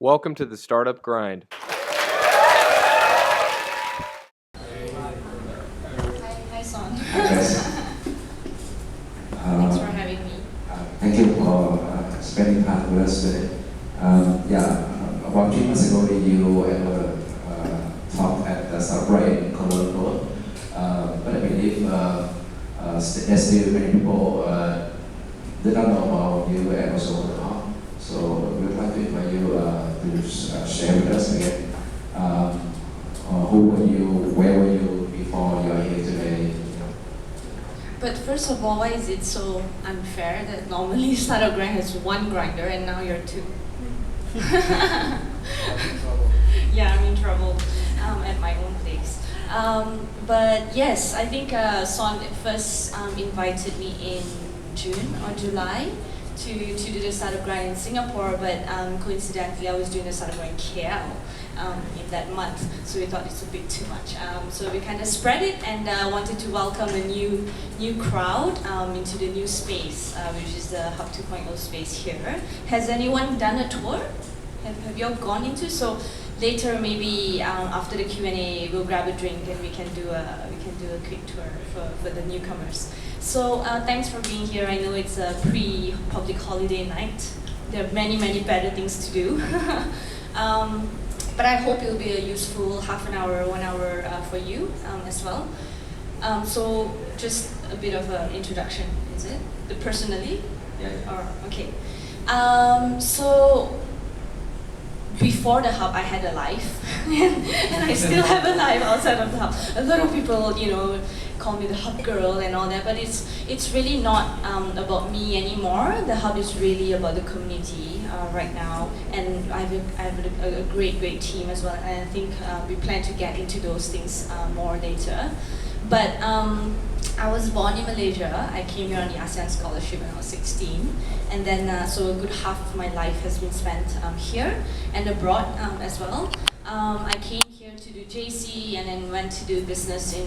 Welcome to the Startup Grind. Hi, Son. Yes. Thanks for having me. Thank you for spending time with us today. About 3 months ago, you ever talked at the Subway in Kuala Lumpur, but I believe there's still many people that don't know about you and also the talk. So we'd like to invite you to share with us again. Who were you? Where were you before you are here today? But first of all, why is it so unfair that normally Startup Grind has one grinder and now you're two? Yeah, I'm in trouble at my own place. But yes, I think Son first invited me in June or July to do the Startup Grind in Singapore, but coincidentally I was doing the Startup Grind in KL in that month, so we thought it's a bit too much. So we kind of spread it and wanted to welcome a new crowd into the new space, which is the Hub 2.0 space here. Has anyone done a tour? Have you all gone into? So later, maybe after the Q&A, we'll grab a drink and we can do a quick tour for the newcomers. So thanks for being here. I know it's a pre-public holiday night. There are many better things to do. But I hope it'll be a useful half an hour, 1 hour for you as well. So just a bit of an introduction, is it? Personally? Yeah. Or, okay. So before the hub, I had a life, and I still have a life outside of the hub. A lot of people, call me the hub girl and all that, but it's really not about me anymore. The hub is really about the community right now, and I have a great team as well. And I think we plan to get into those things more later. But I was born in Malaysia. I came here on the ASEAN scholarship when I was 16, and then so a good half of my life has been spent here and abroad as well. I came here to do JC and then went to do business in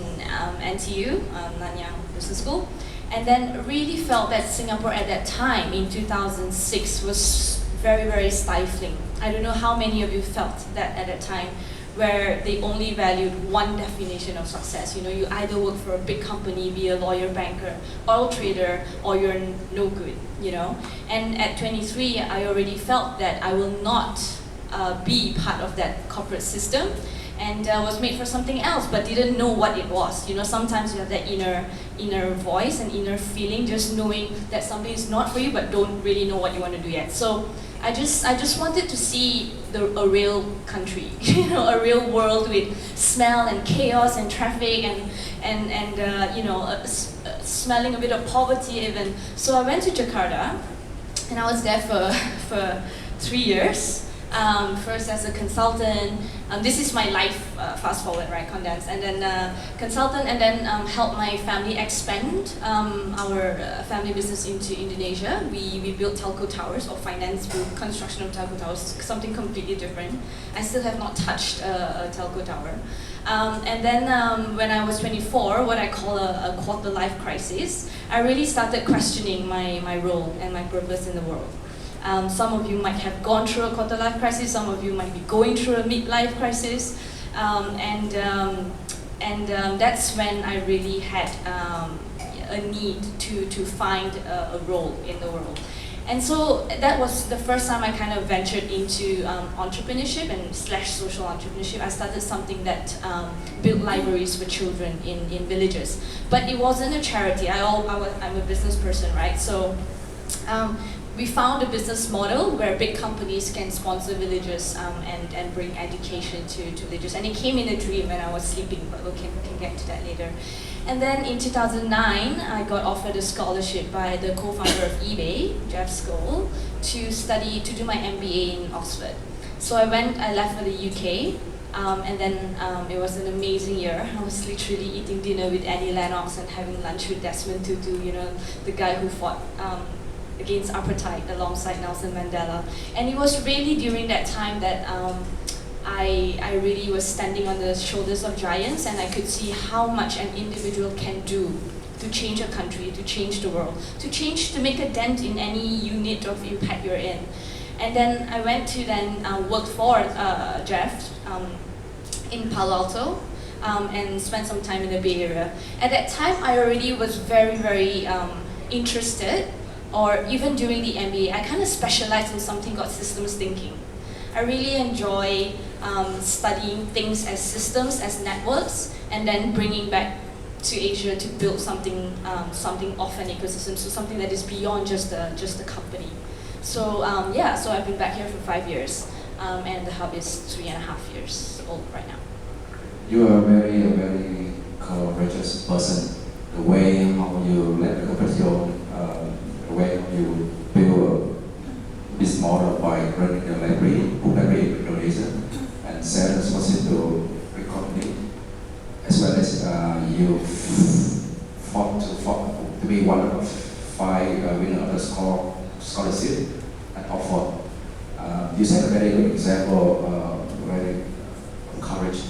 NTU, Nanyang Business School, and then really felt that Singapore at that time in 2006 was very stifling. I don't know how many of you felt that at that time, where they only valued one definition of success. You either work for a big company, be a lawyer, banker, oil trader, or you're no good, And at 23, I already felt that I will not be part of that corporate system, and was made for something else, but didn't know what it was. Sometimes you have that inner voice and inner feeling, just knowing that something is not for you, but don't really know what you want to do yet. So I just wanted to see a real country, a real world with smell and chaos and traffic and smelling a bit of poverty even. So I went to Jakarta, and I was there for 3 years. First as a consultant, this is my life, fast forward, right, condensed, and then consultant, and then helped my family expand our family business into Indonesia. We built telco towers, or finance construction of telco towers, something completely different. I still have not touched a telco tower. And then when I was 24, what I call a quarter life crisis, I really started questioning my role and my purpose in the world. Some of you might have gone through a quarter life crisis, some of you might be going through a midlife crisis, and that's when I really had a need to find a role in the world. And so that was the first time I kind of ventured into entrepreneurship and / social entrepreneurship. I started something that built libraries for children in villages. But it wasn't a charity. I'm a business person, right? So we found a business model where big companies can sponsor villages and bring education to villages. And it came in a dream when I was sleeping, but we can get to that later. And then in 2009, I got offered a scholarship by the co-founder of eBay, Jeff Bezos, to do my MBA in Oxford. So I left for the UK, and then it was an amazing year. I was literally eating dinner with Annie Lennox and having lunch with Desmond Tutu, the guy who fought against apartheid alongside Nelson Mandela. And it was really during that time that I really was standing on the shoulders of giants, and I could see how much an individual can do to change a country, to change the world, to make a dent in any unit of impact you're in. And then I went to work for Jeff in Palo Alto and spent some time in the Bay Area. At that time, I already was very interested, or even during the MBA, I kind of specialized in something called systems thinking. I really enjoy studying things as systems, as networks, and then bringing back to Asia to build something off an ecosystem, so something that is beyond just a company. So so I've been back here for 5 years, and the hub is 3.5 years old right now. You are a very courageous person. The way how you let the competition, the way how you build this model by running the book library in Indonesia, and sell responsible to company, as well as you fought to be one of 5 winner of the scholarship at Oxford. You set a very good example, very courage.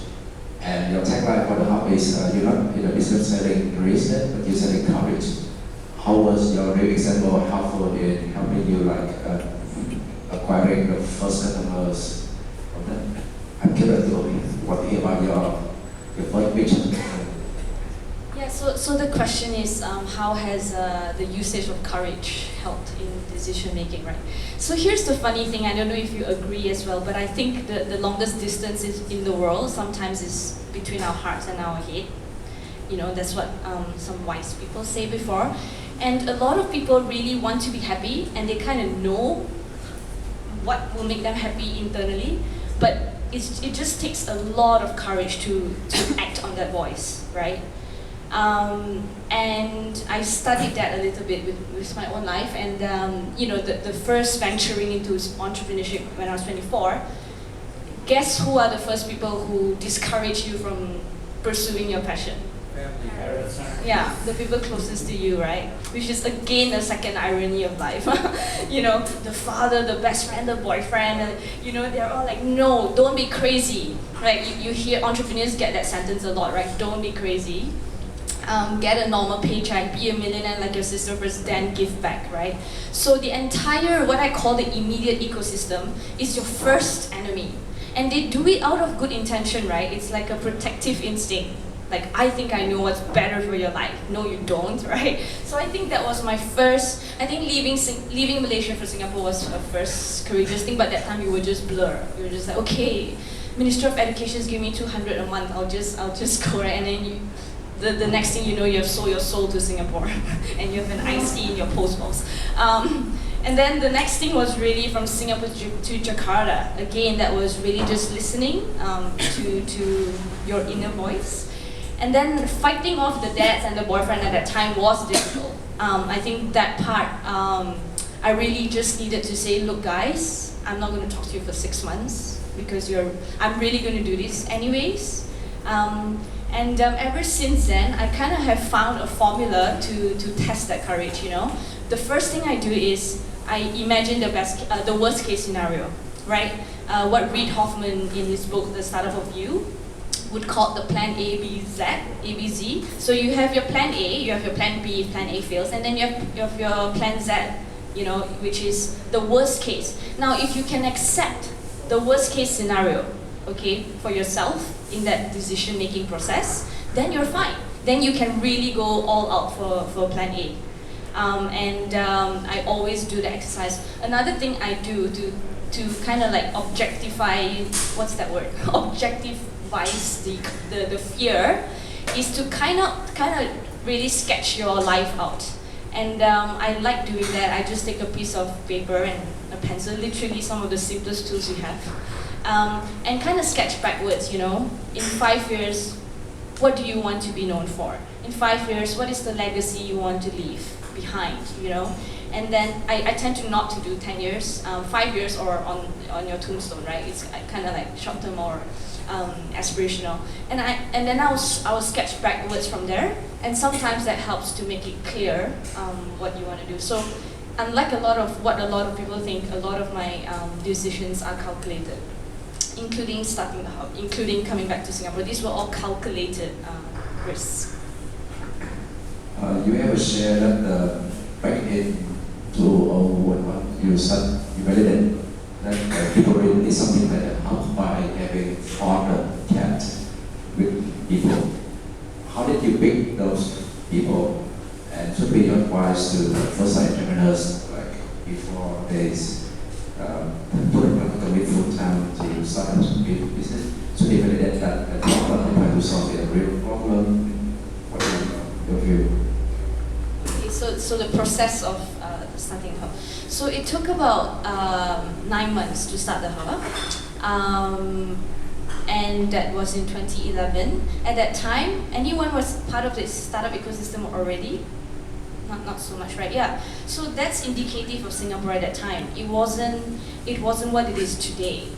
And your tagline for the hub is you're not in the business selling reason, but you're selling courage. How was your real example helpful in helping you acquiring the first customers from them? I'm curious to hear about your first pitch. Yeah, so the question is how has the usage of courage helped in decision making, right? So here's the funny thing, I don't know if you agree as well, but I think the longest distance in the world sometimes is between our hearts and our head. You know, that's what some wise people say before. And a lot of people really want to be happy, and they kind of know what will make them happy internally, but it just takes a lot of courage to act on that voice, right? And I studied that a little bit with my own life, and the first venturing into entrepreneurship when I was 24, guess who are the first people who discourage you from pursuing your passion? Yeah, the people closest to you, right? Which is again a second irony of life. The father, the best friend, the boyfriend, they're all like, no, don't be crazy, right? You hear entrepreneurs get that sentence a lot, right? Don't be crazy. Get a normal paycheck, be a millionaire like your sister first, then give back, right? So the entire, what I call the immediate ecosystem, is your first enemy. And they do it out of good intention, right? It's like a protective instinct. Like, I think I know what's better for your life. No, you don't, right? So I think that was my first, I think leaving Malaysia for Singapore was a first courageous thing, but that time you were just blur. You were just like, okay, Minister of Education is giving me 200 a month, I'll just go, right? And then the next thing you know, you have sold your soul to Singapore and you have an IC in your post box. And then the next thing was really from Singapore to Jakarta. Again, that was really just listening to your inner voice. And then fighting off the dads and the boyfriend at that time was difficult. I think that part, I really just needed to say, look guys, I'm not going to talk to you for 6 months because I'm really going to do this anyways. And ever since then, I kind of have found a formula to test that courage, The first thing I do is I imagine the worst case scenario, right? What Reid Hoffman in his book, The Startup of You, would call the plan A, B, Z, ABC. So you have your plan A, you have your plan B if plan A fails, and then you have your plan Z, which is the worst case. Now, if you can accept the worst case scenario, okay, for yourself in that decision-making process, then you're fine. Then you can really go all out for plan A. I always do the exercise. Another thing I do to kind of like objectify, what's that word? Objectifies the fear, is to kind of really sketch your life out. And I like doing that. I just take a piece of paper and a pencil, literally some of the simplest tools you have, and kind of sketch backwards, in 5 years, what do you want to be known for? In 5 years, what is the legacy you want to leave behind, And then I tend to not to do 10 years, 5 years or on your tombstone, right? It's kind of like short term or aspirational. And then I will sketch backwards from there, and sometimes that helps to make it clear what you want to do. So unlike a lot of people think, a lot of my decisions are calculated, including starting the hub, including coming back to Singapore. These were all calculated risks. You ever share that back in 2001, you validate that people really need something like that. How by having founder chat with people? How did you pick those people? And should be your advice to first-time entrepreneurs, like before they commit full-time to start a business. So they validate that problem, try to solve a real problem. What is your view? Okay, so the process of starting a hub. So it took about 9 months to start the hub. And that was in 2011. At that time, anyone was part of this startup ecosystem already? Not so much, right? Yeah. So that's indicative of Singapore at that time. It wasn't what it is today.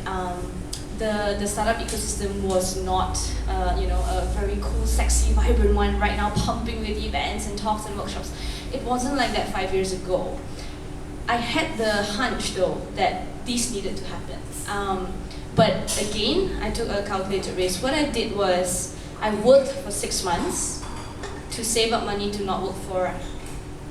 The startup ecosystem was not, a very cool, sexy, vibrant one right now, pumping with events and talks and workshops. It wasn't like that 5 years ago. I had the hunch though that this needed to happen. But again, I took a calculated risk. What I did was I worked for 6 months to save up money to not work for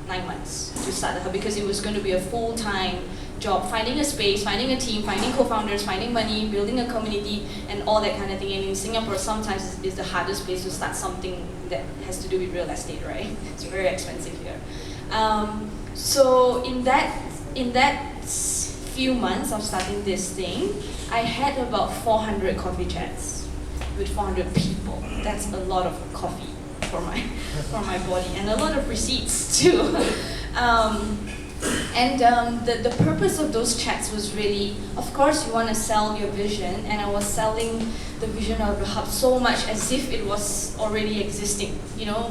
9 months to start the hub, because it was going to be a full-time job, finding a space, finding a team, finding co-founders, finding money, building a community, and all that kind of thing. And in Singapore, sometimes is the hardest place to start something that has to do with real estate, right? It's very expensive here. So in that few months of starting this thing, I had about 400 coffee chats with 400 people. That's a lot of coffee for my body, and a lot of receipts too. The purpose of those chats was really, of course, you want to sell your vision, and I was selling the vision of the hub so much as if it was already existing,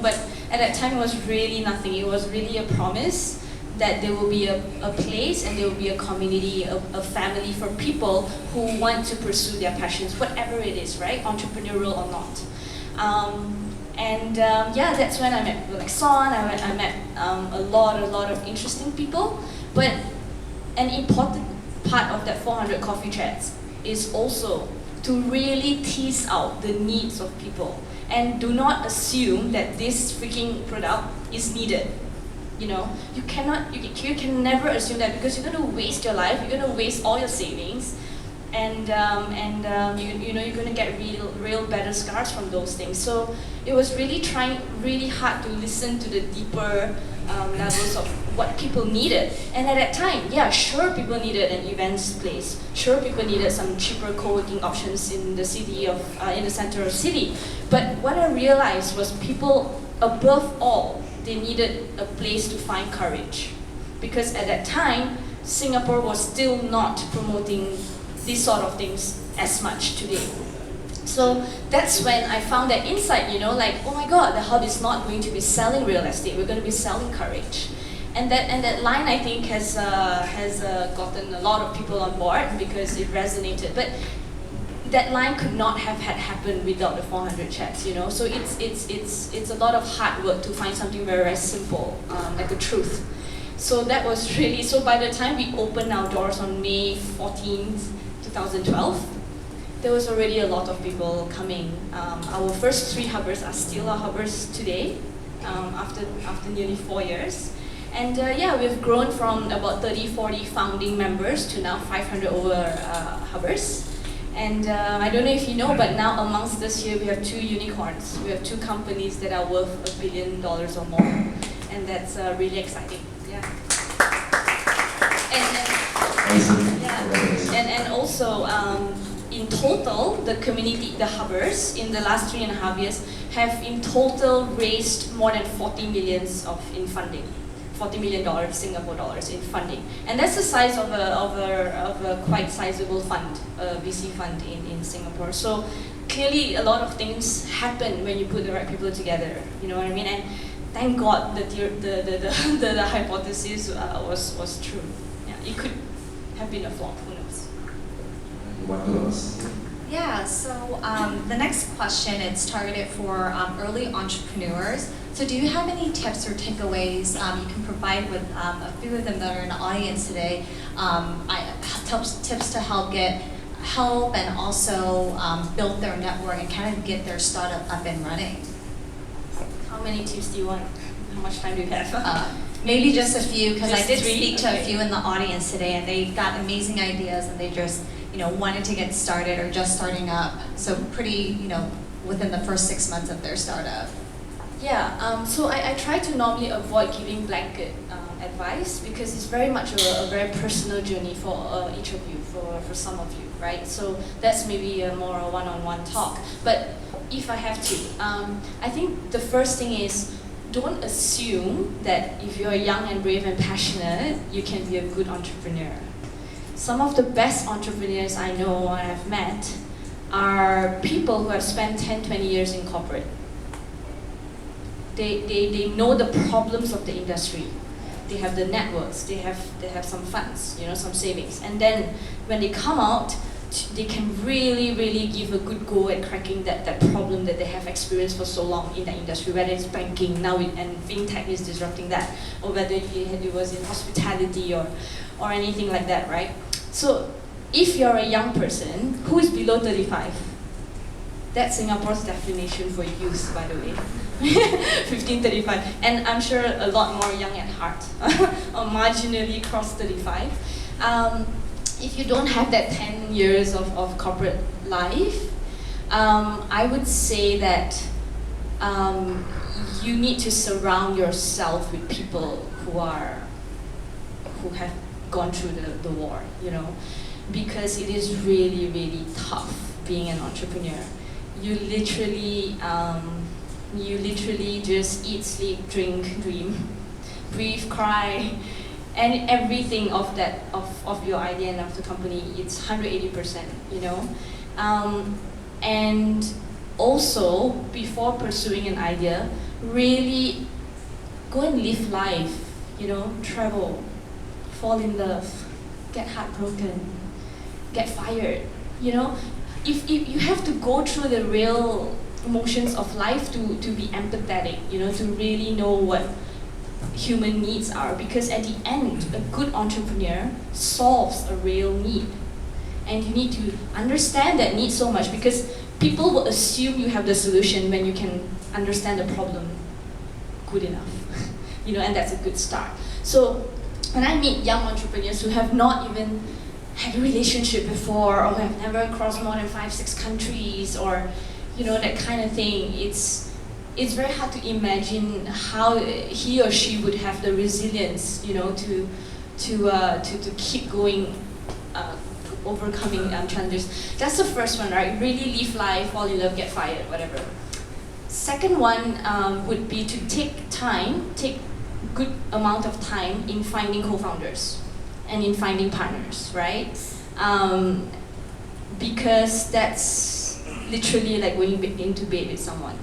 But at that time, it was really nothing. It was really a promise that there will be a place and there will be a community, a family for people who want to pursue their passions, whatever it is, right? Entrepreneurial or not. That's when I met Son. I met a lot of interesting people. But an important part of that 400 coffee chats is also to really tease out the needs of people, and do not assume that this freaking product is needed. You can never assume that, because you're going to waste your life, you're going to waste all your savings, and you're going to get real better scars from those things. So it was really trying really hard to listen to the deeper levels of what people needed. And at that time, yeah, sure, people needed an events place. Sure, people needed some cheaper co-working options in the center of city. But what I realized was people, above all, they needed a place to find courage. Because at that time, Singapore was still not promoting these sort of things as much today. So that's when I found that insight, oh my God, the hub is not going to be selling real estate, we're going to be selling courage. And that line, I think, has gotten a lot of people on board because it resonated. But that line could not have happened without the 400 chats, So it's a lot of hard work to find something very, very simple, like the truth. So that was really, so by the time we opened our doors on May 14th, 2012, there was already a lot of people coming. Our first 3 hubbers are still our hubbers today, after nearly 4 years. And we've grown from about 30, 40 founding members to now 500 over hubbers. And I don't know if you know, but now amongst us here, we have 2 unicorns. We have 2 companies that are worth $1 billion or more. And that's really exciting. Yeah. And also, in total, the community, the hubbers, in the last 3.5 years, have in total raised more than 40 million in funding. $40 million Singapore dollars in funding, and that's the size of a quite sizable fund, a VC fund in Singapore. So clearly, a lot of things happen when you put the right people together. You know what I mean? And thank God that the hypothesis was true. Yeah, it could have been a flop. Who knows? What else? Yeah. So the next question, it's targeted for early entrepreneurs. So do you have any tips or takeaways you can provide with a few of them that are in the audience today? Tips to help get help and also build their network and kind of get their startup up and running. How many tips do you want? How much time do you have? Maybe just a few, because I Just did 3? speak to a Okay. few in the audience today, and they got amazing ideas, and they just, wanted to get started or just starting up. So pretty, within the first 6 months of their startup. Yeah, so I try to normally avoid giving blanket advice because it's very much a very personal journey for each of you, for some of you, right? So that's maybe a more a one-on-one talk. But if I have to, I think the first thing is don't assume that if you're young and brave and passionate, you can be a good entrepreneur. Some of the best entrepreneurs I know I have met are people who have spent 10, 20 years in corporate. They know the problems of the industry. They have the networks, they have some funds, some savings. And then when they come out, they can really, really give a good go at cracking that problem that they have experienced for so long in the industry, whether it's banking now and fintech is disrupting that, or whether it was in hospitality or anything like that, right? So if you're a young person who is below 35, that's Singapore's definition for youth, by the way. 15, 35. And I'm sure a lot more young at heart, or marginally cross 35. If you don't have that 10 years of corporate life, I would say that you need to surround yourself with people who have gone through the war, because it is really, really tough being an entrepreneur. You literally just eat, sleep, drink, dream, breathe, cry, and everything of your idea and of the company. It's 180%, and also before pursuing an idea, really go and live life, travel, fall in love, get heartbroken, get fired, If you have to go through the real emotions of life to be empathetic, to really know what human needs are, because at the end, a good entrepreneur solves a real need. And you need to understand that need so much, because people will assume you have the solution when you can understand the problem good enough, and that's a good start. So when I meet young entrepreneurs who have not even had a relationship before, or have never crossed more than 5, 6 countries, or that kind of thing, it's very hard to imagine how he or she would have the resilience, to keep going, overcoming challenges. That's the first one, right? Really live life, fall in love, get fired, whatever. Second one would be to take good amount of time in finding co-founders and in finding partners, right? Because that's literally like going into bed with someone.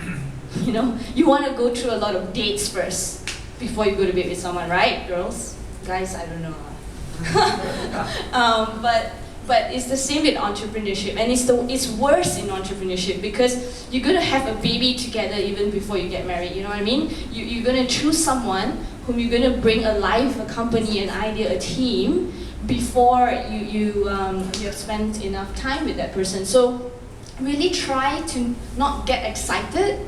You want to go through a lot of dates first before you go to bed with someone, right, girls? Guys, I don't know. But it's the same with entrepreneurship, and it's worse in entrepreneurship because you're gonna have a baby together even before you get married. You know what I mean? You're gonna choose someone whom you're gonna bring alive, a company, an idea, a team, before you've spent enough time with that person. So really try to not get excited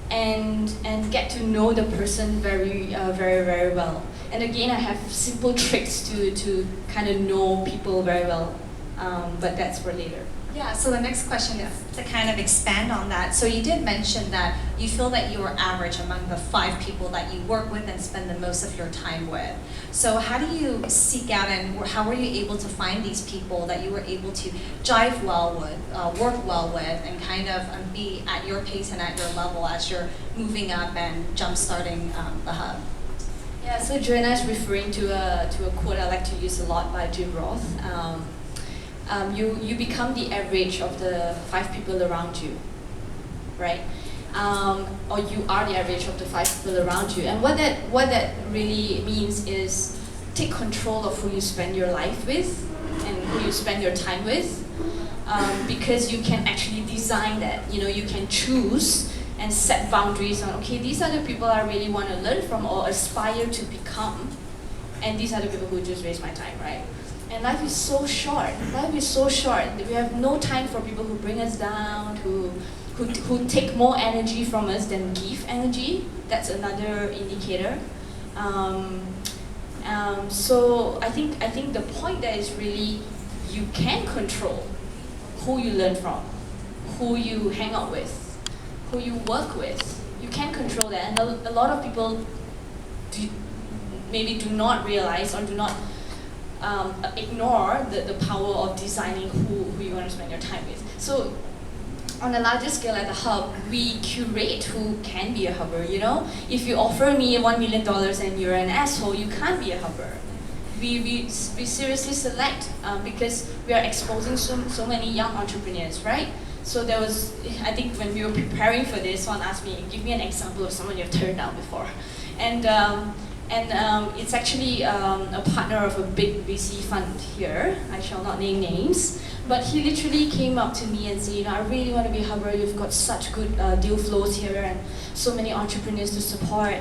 and get to know the person very, very well. And again, I have simple tricks to kind of know people very well. But that's for later. Yeah, so the next question is to kind of expand on that. So you did mention that you feel that you are average among the 5 people that you work with and spend the most of your time with. So how do you seek out, and how were you able to find these people that you were able to jive well with, work well with, and kind of be at your pace and at your level as you're moving up and jump-starting the hub? Yeah, so Joanna is referring to a quote I like to use a lot by Jim Roth. You become the average of the 5 people around you, right? Or you are the average of the 5 people around you. And what that really means is take control of who you spend your life with and who you spend your time with, because you can actually design that. You can choose and set boundaries on, okay, these are the people I really want to learn from or aspire to become, and these are the people who just waste my time, right? And life is so short. Life is so short. We have no time for people who bring us down, who take more energy from us than give energy. That's another indicator. So I think the point there is really you can control who you learn from, who you hang out with, who you work with. You can control that, and a lot of people maybe do not realize or do not ignore the power of designing who you want to spend your time with. So on a larger scale at the hub, we curate who can be a hubber, you know? If you offer me $1 million and you're an asshole, you can't be a hubber. We seriously select because we are exposing so many young entrepreneurs, right? So there was, I think when we were preparing for this, someone asked me, give me an example of someone you've turned down before. And it's actually a partner of a big VC fund here. I shall not name names. But he literally came up to me and said, you know, I really want to be a hubber. You've got such good deal flows here and so many entrepreneurs to support.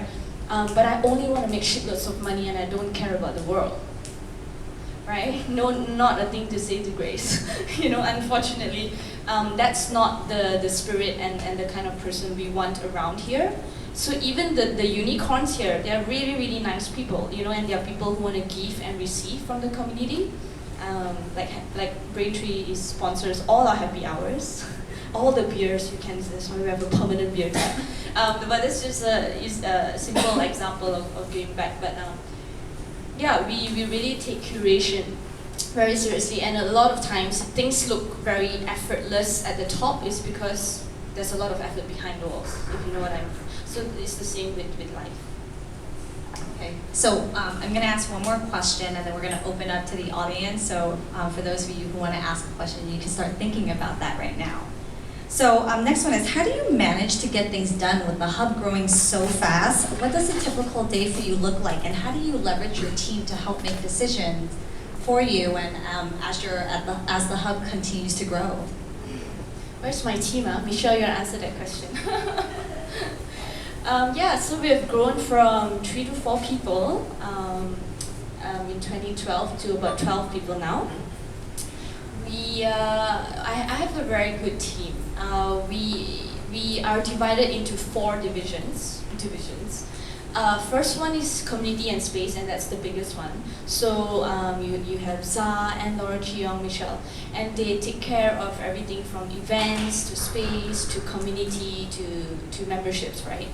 But I only want to make shitloads of money and I don't care about the world. Right? No, not a thing to say to Grace. You know, unfortunately, that's not the spirit and the kind of person we want around here. So even the unicorns here, they're really, really nice people, you know, and they're people who want to give and receive from the community. Like Braintree is sponsors all our happy hours, all the beers you can. Sorry, we have a permanent beer tab. But this is a simple example of giving back. But yeah, we really take curation very seriously, and a lot of times things look very effortless at the top is because there's a lot of effort behind the walls, if you know what I mean. So it's the same with life. Okay, so I'm going to ask one more question and then we're going to open up to the audience. So for those of you who want to ask a question, you can start thinking about that right now. So next one is, how do you manage to get things done with the hub growing so fast? What does a typical day for you look like, and how do you leverage your team to help make decisions for you and as the hub continues to grow? Where's my team? Michelle, you're going to answer that question. Yeah, so we have grown from 3 to 4 people in 2012 to about 12 people now. I have a very good team. We are divided into 4 divisions. First one is community and space, and that's the biggest one. So you have Za and Laura Cheong, Michelle, and they take care of everything from events to space to community to memberships, right?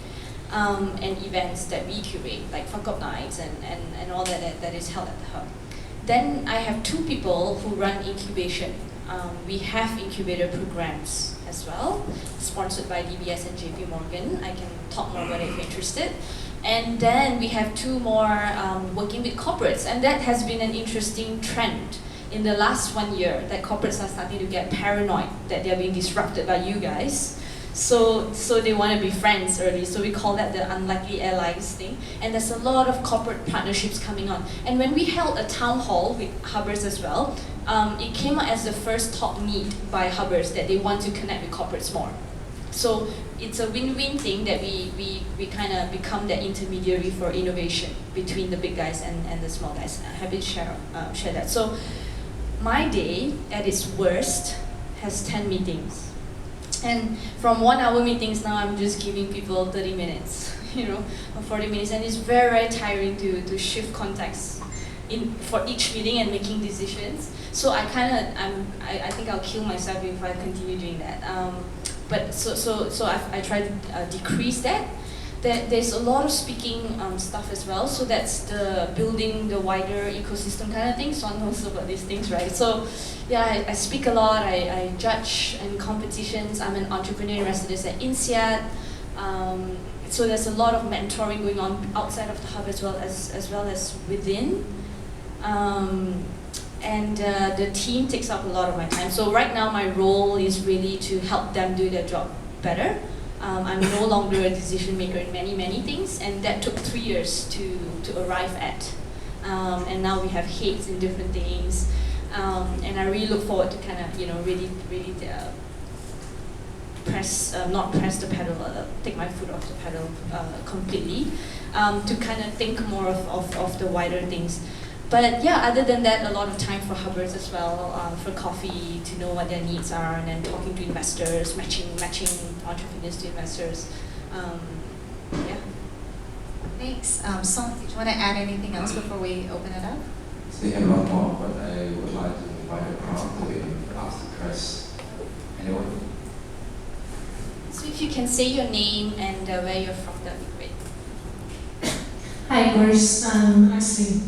And events that we curate, like fuck up nights and all that is held at the hub. Then I have 2 people who run incubation. We have incubator programs as well, sponsored by DBS and JP Morgan. I can talk more about it if you're interested. And then we have 2 more working with corporates, and that has been an interesting trend in the last 1 year, that corporates are starting to get paranoid that they're being disrupted by you guys. So they want to be friends early. So we call that the unlikely allies thing. And there's a lot of corporate partnerships coming on. And when we held a town hall with hubbers as well, it came out as the first top need by hubbers that they want to connect with corporates more. So it's a win-win thing that we kind of become the intermediary for innovation between the big guys and the small guys. I'm happy to share that. So my day at its worst has 10 meetings. And from 1-hour meetings now, I'm just giving people 30 minutes, you know, or 40 minutes, and it's very, very tiring to shift context for each meeting and making decisions. So I think I'll kill myself if I continue doing that. But so I try to decrease that. There's a lot of speaking stuff as well. So that's the building the wider ecosystem kind of thing. So I know about these things, right? So yeah, I speak a lot. I judge in competitions. I'm an entrepreneur in residence at INSEAD. So there's a lot of mentoring going on outside of the hub as well as within. And the team takes up a lot of my time. So right now my role is really to help them do their job better. I'm no longer a decision maker in many things, and that took 3 years to arrive at. And now we have heads in different things, and I really look forward to kind of really not press the pedal, take my foot off the pedal completely, to kind of think more of the wider things. But yeah, other than that, a lot of time for hubbers as well, for coffee, to know what their needs are, and then talking to investors, matching entrepreneurs to investors. Yeah. Thanks. Song, do you want to add anything else before we open it up? Still have one more, but I would like to invite the crowd to ask the press. Anyone? So if you can say your name and where you're from, that'd be great. Hi, Grace. I'm actually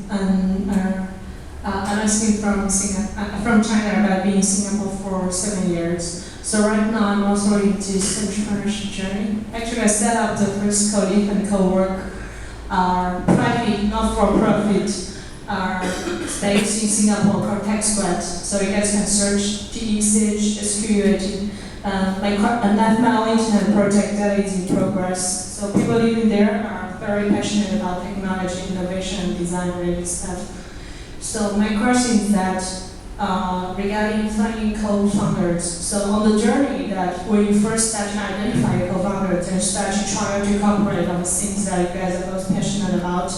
from China, but I've been in Singapore for 7 years. So right now I'm also into this entrepreneurship journey. Actually, I set up the first co-live and co-work private, not-for-profit space in Singapore called TechSquad. So you guys can search TEDx Singapore. My own internet project that is in progress. So people living there are very passionate about technology, innovation, and design related stuff. So my question is that regarding finding co-founders. So on the journey that when you first start to identify a co-founder, then start to try to cooperate on the things that you guys are most passionate about.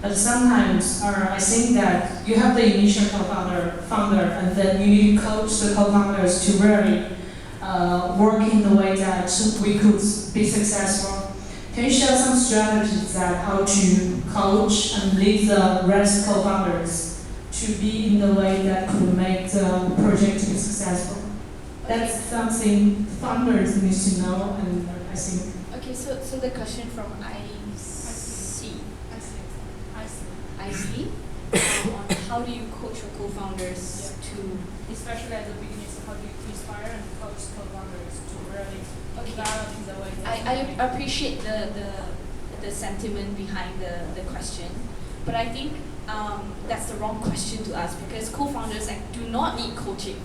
But sometimes I think that you have the initial founder, and then you need to coach the co-founders to really work in the way that we could be successful. Can you share some strategies that how to coach and lead the rest co-founders to be in the way that could make the project to be successful? That's something founders need to know, and I think. Okay, so the question from IC on how do you coach your co-founders to, especially at the beginning, so how do you inspire and coach co-founders to really develop in the way I appreciate the sentiment behind the question, but I think that's the wrong question to ask, because co-founders do not need coaching.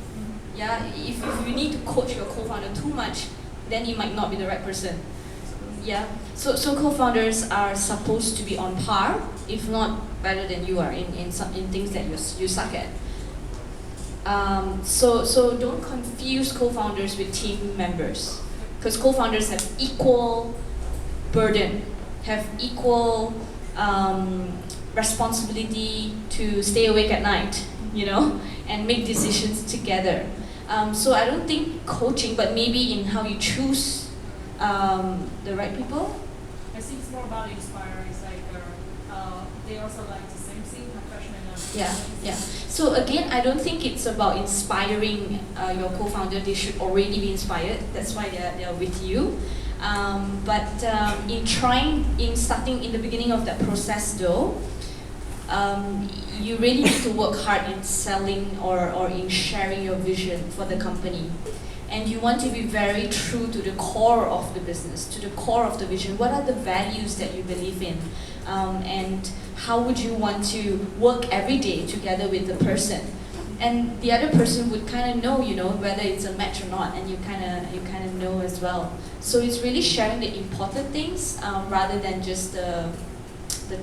Yeah, if you need to coach your co-founder too much, then you might not be the right person. Yeah, so co-founders are supposed to be on par, if not better than you are in things that you suck at. So don't confuse co-founders with team members, because co-founders have equal burden, have equal responsibility to stay awake at night, and make decisions together. So I don't think coaching, but maybe in how you choose the right people. I think it's more about inspiring. It's like they also like the same thing, passionate enough. Yeah. So again, I don't think it's about inspiring your co-founder. They should already be inspired. That's why they're with you. But in starting in the beginning of that process though, you really need to work hard in selling or in sharing your vision for the company. And you want to be very true to the core of the business, to the core of the vision. What are the values that you believe in? And how would you want to work every day together with the person? And the other person would kind of know, whether it's a match or not, and you kind of know as well. So it's really sharing the important things rather than just the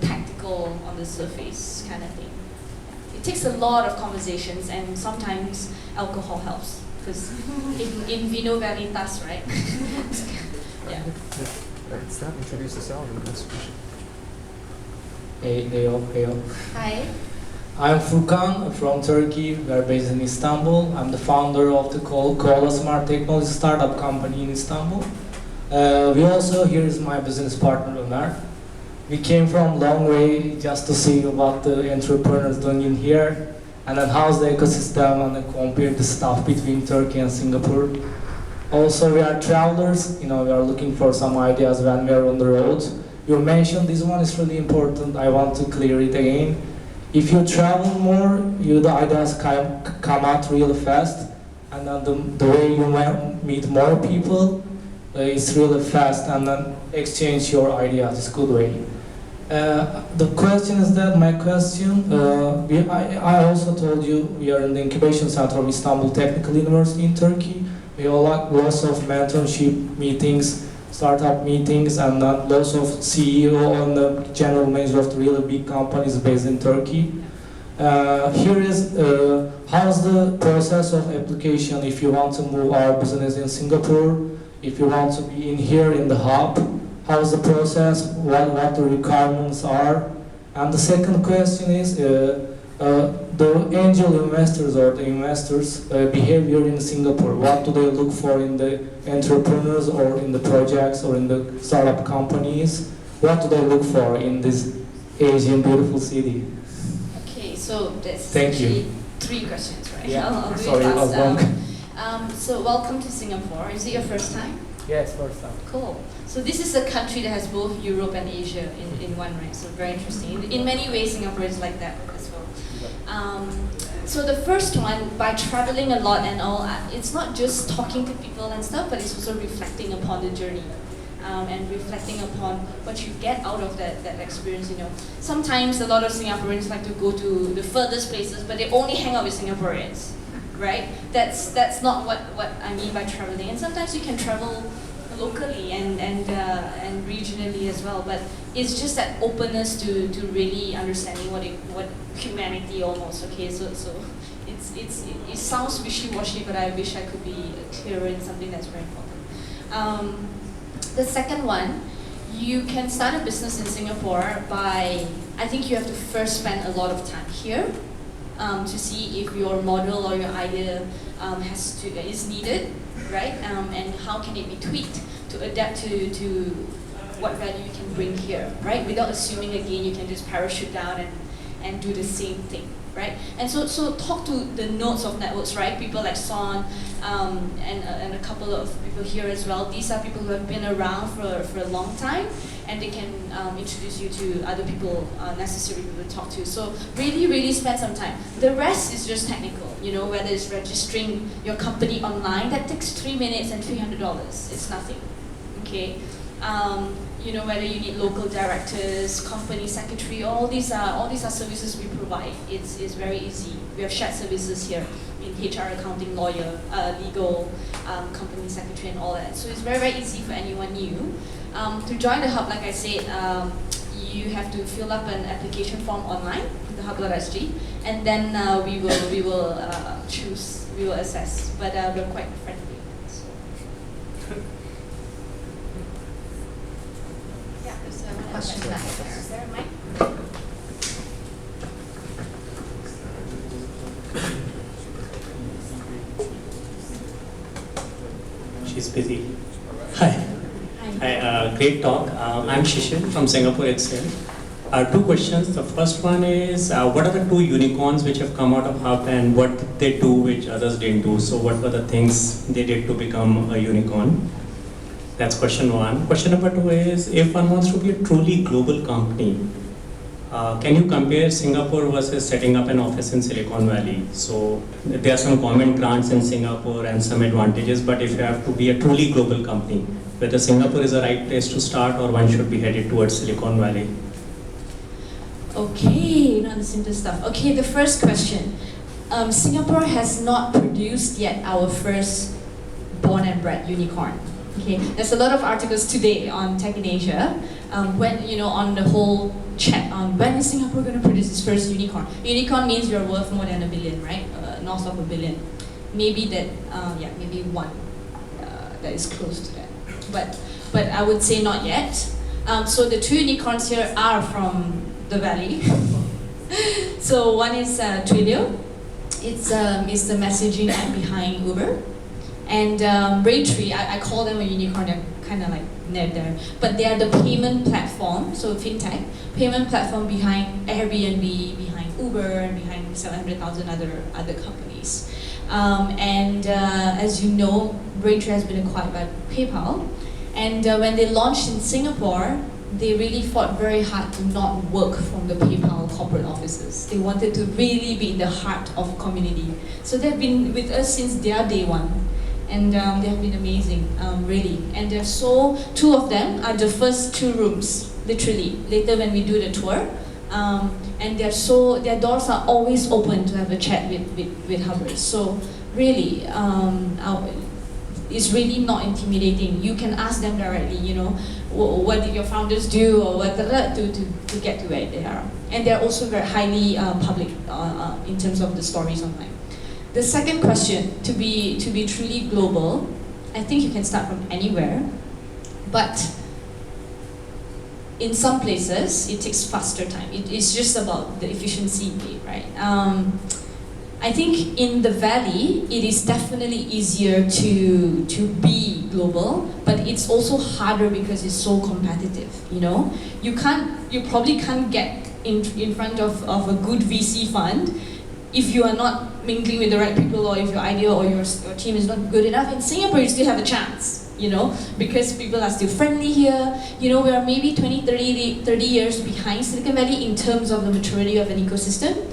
tactical on the surface kind of thing. It takes a lot of conversations, and sometimes alcohol helps, because in vino veritas, right? Yeah. Stop, introduce yourself and ask a question. Hey. Hi. I'm Furkan from Turkey. We are based in Istanbul. I'm the founder of the Koala Smart Technology startup company in Istanbul. Here is my business partner, Ömer. We came from long way just to see what the entrepreneurs doing in here, and then how's the ecosystem, and then compare the stuff between Turkey and Singapore. Also, we are travelers. We are looking for some ideas when we are on the road. You mentioned this one is really important. I want to clear it again. If you travel more, the ideas come out really fast, and then the way you meet more people is really fast, and then exchange your ideas is good way. The question is that my question. I also told you we are in the incubation center of Istanbul Technical University in Turkey. We have lots of mentorship meetings, startup meetings, and lots of CEO and the general manager of the really big companies based in Turkey. Here is how's the process of application if you want to move our business in Singapore, if you want to be in here in the hub, how's the process, what the requirements are. And the second question is the angel investors or the investors behavior in Singapore. What do they look for in the entrepreneurs or in the projects or in the startup companies? what do they look for in this Asian beautiful city? Okay, so that's Thank you. actually 3 questions, right? Yeah, I'll do sorry, it I was fast. wrong. So welcome to Singapore. Is it your first time? Yes, first time. Cool. So this is a country that has both Europe and Asia in one, right? So very interesting. In many ways, Singapore is like that as well. So the first one, by traveling a lot and all, it's not just talking to people and stuff, but it's also reflecting upon the journey. And reflecting upon what you get out of that experience, you know. Sometimes a lot of Singaporeans like to go to the furthest places, but they only hang out with Singaporeans, right? That's not what I mean by traveling. And sometimes you can travel locally and regionally as well, but it's just that openness to really understanding what humanity almost. Okay, so it sounds wishy-washy, but I wish I could be clearer in something that's very important. The second one, you can start a business in Singapore by, I think you have to first spend a lot of time here to see if your model or your idea is needed, right? And how can it be tweaked to adapt to what value you can bring here, right? Without assuming again you can just parachute down and do the same thing, right? And so talk to the nodes of networks, right? People like Son and a couple of people here as well. These are people who have been around for a long time, and they can introduce you to other people, necessary people to talk to. So really spend some time. The rest is just technical, you know, whether it's registering your company online, that takes 3 minutes and $300. It's nothing, okay? You know, whether you need local directors, company secretary, all these are services we provide. It's very easy. We have shared services here in HR, accounting, lawyer, legal, company secretary, and all that. So it's very easy for anyone new. To join the hub, like I said, you have to fill up an application form online, thehub.sg, and then we will choose, we will assess. But we're quite friendly. Question back there. Is there a mic? She's busy. Hi. Hi. Great talk. I'm Shishin from Singapore itself. 2 questions. The first one is, what are the 2 unicorns which have come out of Hub and what they do which others didn't do? So what were the things they did to become a unicorn? That's question 1. Question number 2 is, if one wants to be a truly global company, can you compare Singapore versus setting up an office in Silicon Valley? So there are some government grants in Singapore and some advantages, but if you have to be a truly global company, whether Singapore is the right place to start or one should be headed towards Silicon Valley? Okay, not the simple stuff. Okay, the first question. Singapore has not produced yet our first born and bred unicorn. Okay, there's a lot of articles today on Tech in Asia, when, you know, on the whole chat on when is Singapore going to produce its first unicorn. Unicorn means you're worth more than $1 billion, right? North of $1 billion. Maybe that, maybe one that is close to that. But I would say not yet. So the 2 unicorns here are from the valley. So one is Twilio. It's the messaging app behind Uber. And Braintree, I call them a unicorn, they're kind of like near there. But they are the payment platform, so fintech, payment platform behind Airbnb, behind Uber, and behind 700,000 other companies. As you know, Braintree has been acquired by PayPal. And when they launched in Singapore, they really fought very hard to not work from the PayPal corporate offices. They wanted to really be in the heart of community. So they've been with us since their day one. And they have been amazing, really. And 2 of them are the first 2 rooms, literally. Later when we do the tour, and their doors are always open to have a chat with Hubbers. So really, it's really not intimidating. You can ask them directly, you know, what did your founders do or what to get to where they are. And they're also very highly public in terms of the stories online. The second question, to be truly global, I think you can start from anywhere, but in some places it takes faster time. It's just about the efficiency, right? I think in the Valley, it is definitely easier to be global, but it's also harder because it's so competitive, you know? You probably can't get in front of a good VC fund if you are not mingling with the right people, or if your idea or your team is not good enough. In Singapore, you still have a chance, you know, because people are still friendly here. You know, we are maybe 20, 30 years behind Silicon Valley in terms of the maturity of an ecosystem.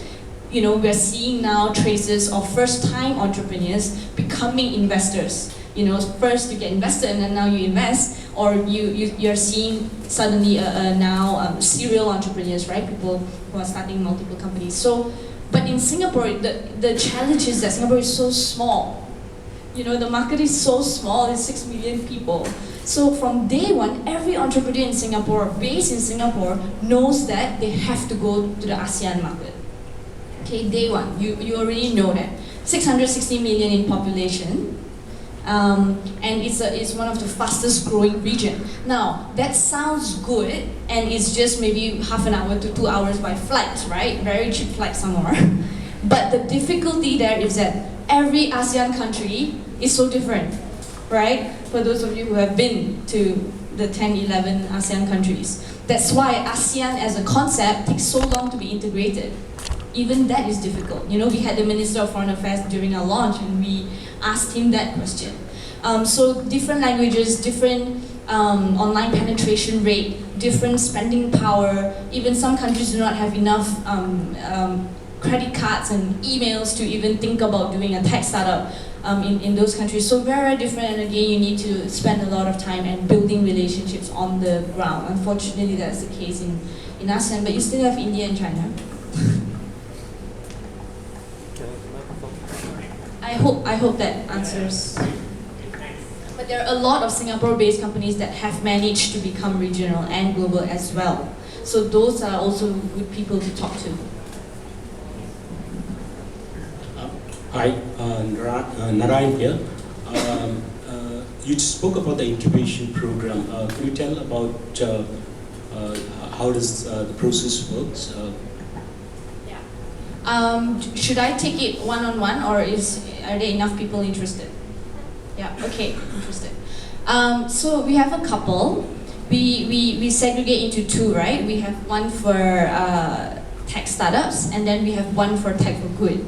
You know, we're seeing now traces of first-time entrepreneurs becoming investors. You know, first you get invested and then now you invest, or you're seeing suddenly now serial entrepreneurs, right? People who are starting multiple companies. So, but in Singapore, the challenge is that Singapore is so small. You know, the market is so small, it's 6 million people. So from day one, every entrepreneur in Singapore, based in Singapore, knows that they have to go to the ASEAN market. Okay, day one, you already know that. 660 million in population, and it's one of the fastest growing region. Now, that sounds good, and it's just maybe half an hour to 2 hours by flight, right? Very cheap flight somewhere. But the difficulty there is that every ASEAN country is so different, right? For those of you who have been to the 10, 11 ASEAN countries. That's why ASEAN as a concept takes so long to be integrated. Even that is difficult. You know, we had the Minister of Foreign Affairs during our launch and we asked him that question. So different languages, different online penetration rate, different spending power. Even some countries do not have enough credit cards and emails to even think about doing a tech startup in those countries. So very different, and again, you need to spend a lot of time and building relationships on the ground. Unfortunately, that's the case in ASEAN, but you still have India and China. I hope that answers. But there are a lot of Singapore-based companies that have managed to become regional and global as well. So those are also good people to talk to. Hi, Narayan here. You spoke about the incubation program. Can you tell about how does the process works? Should I take it one-on-one, or are there enough people interested? Yeah, okay, interested. So we have a couple. We segregate into two, right? We have one for tech startups, and then we have one for tech for good,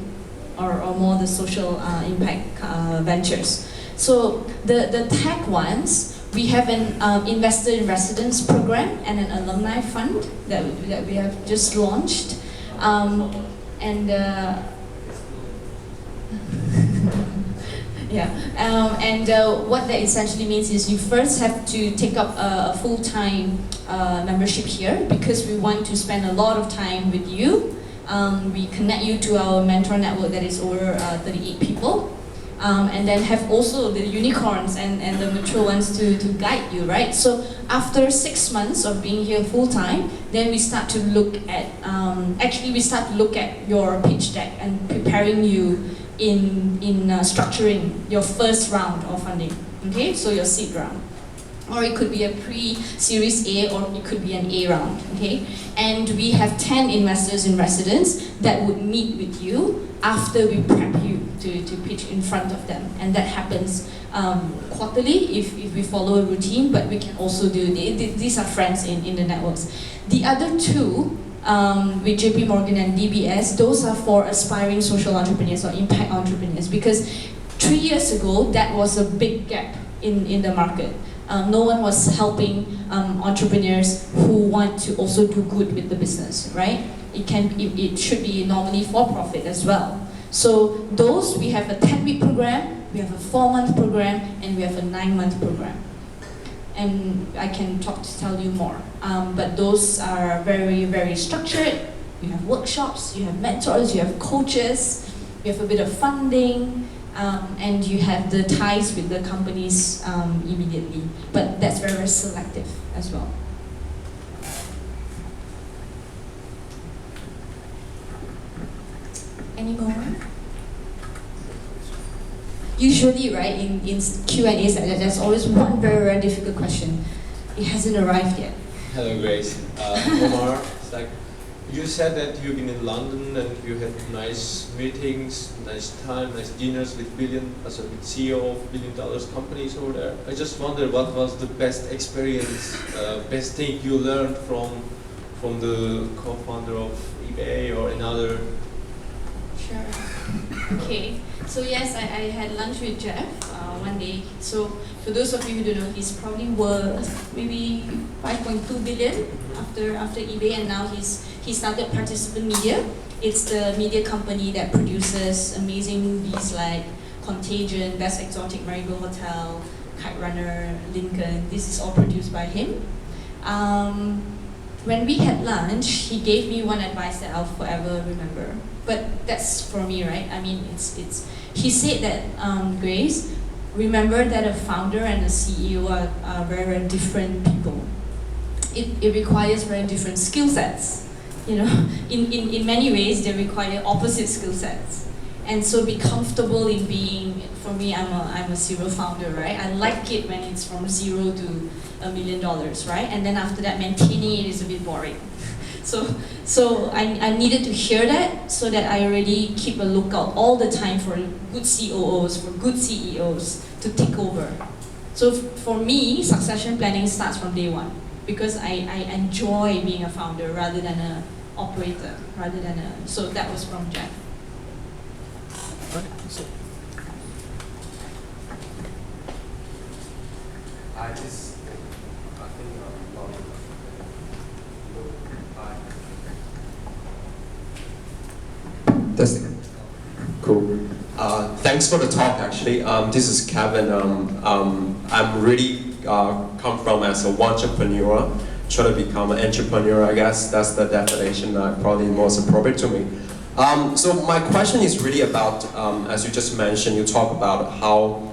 or more the social impact ventures. So the tech ones, we have an investor in residence program and an alumni fund that we have just launched. What that essentially means is you first have to take up a full-time membership here, because we want to spend a lot of time with you. We connect you to our mentor network that is over 38 people. And then have also the unicorns and the mature ones to guide you, right? So after 6 months of being here full-time, then we start to look at, we start to look at your pitch deck and preparing you in structuring your first round of funding, okay? So your seed round. Or it could be a pre-series A, or it could be an A round, okay? And we have 10 investors in residence that would meet with you after we prep you to pitch in front of them. And that happens quarterly if we follow a routine, but we can also do, these are friends in the networks. The other two, with JP Morgan and DBS, those are for aspiring social entrepreneurs or impact entrepreneurs, because 3 years ago, that was a big gap in the market. No one was helping entrepreneurs who want to also do good with the business, right? It should be normally for-profit as well. So those, we have a 10-week program, we have a 4-month program, and we have a 9-month program. And I can tell you more. But those are very, very structured. You have workshops, you have mentors, you have coaches, you have a bit of funding, and you have the ties with the companies immediately. But that's very, very selective as well. Any more? Usually, right, in Q&As, there's always one very, very difficult question. It hasn't arrived yet. Hello, Grace. Omar, You said that you've been in London and you had nice meetings, nice time, nice dinners with with CEO of billion-dollar companies over there. I just wonder what was the best experience, best thing you learned from the co-founder of eBay or another. Sure. Okay. So yes, I had lunch with Jeff one day. So for those of you who don't know, he's probably worth maybe 5.2 billion after eBay, and now he started Participant Media. It's the media company that produces amazing movies like Contagion, Best Exotic Marigold Hotel, Kite Runner, Lincoln. This is all produced by him. When we had lunch, he gave me one advice that I'll forever remember. But that's for me, right? I mean, he said that, Grace, remember that a founder and a CEO are very, very different people. It requires very different skill sets. You know, in many ways, they require opposite skill sets. And so be comfortable in being, for me, I'm a serial founder, right? I like it when it's from 0 to $1 million, right? And then after that, maintaining it is a bit boring. So I needed to hear that so that I already keep a lookout all the time for good COOs, for good CEOs to take over. So for me, succession planning starts from day one because I enjoy being a founder rather than an operator, so that was from Jeff. Testing. Cool. Thanks for the talk. Actually, this is Kevin. I'm really come from as a entrepreneur, trying to become an entrepreneur. I guess that's the definition that probably most appropriate to me. So my question is really about, as you just mentioned, you talk about how